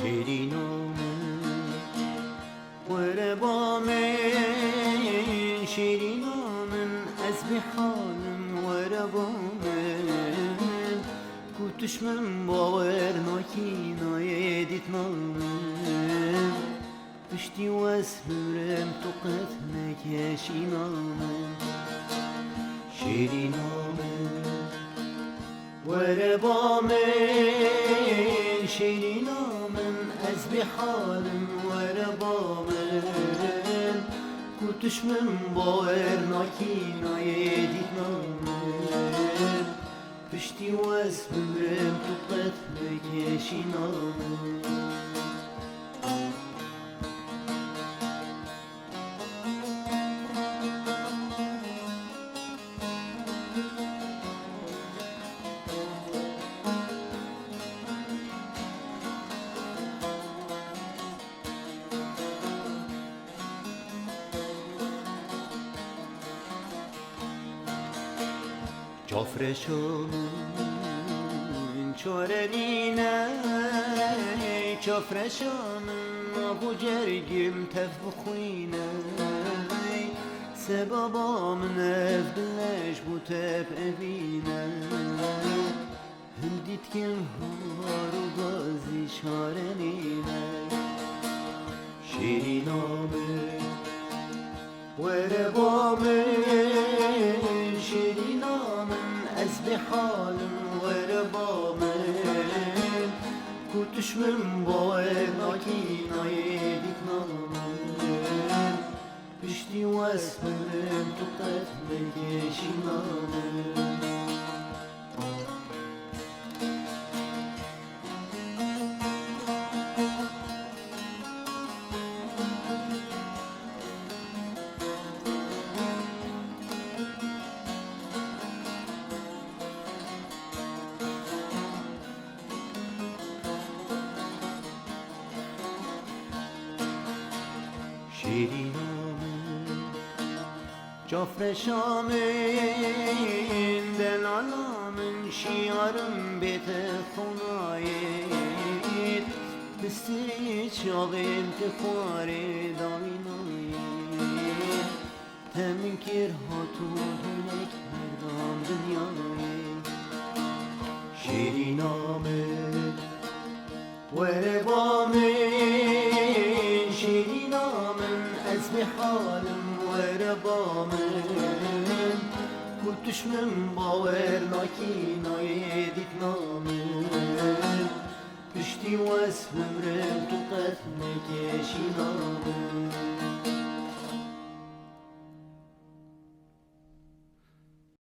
شیرینم وربا من شیرینم از بحالم وربا من کتش من باور ناکی نایدیت نامم پشتی و اسمرم تو قد نکشینم شیرینم وربا من شیرینم از بحالم وربا من کتش من باور ناکی نایدیت نامم پشتی و اسمرم تو قد نکشینم جافرشون چورنینه جافرشون ابو جرگم تف بخوینه سبابا من افدلش بو تف ابینه هندیت کم هارو بازی شارنینه شیرینامه وربا من شیرینامه از بحالم وربا من کتش من باور ناکی نایدیت نامم پشتی و اسمرم تو قد نکشینامه شیرینم جافرشام دلالام شیارم بیت خونایت بستری چاقیم که خواره دامینایت تمین کر هاتو هنک مردم دنیایت شیرینام وربا من شیرینام از بحالم وربا من کتش من باور ناکی نایدیت نامم پشتی و اسمرم تو قد نکشینامم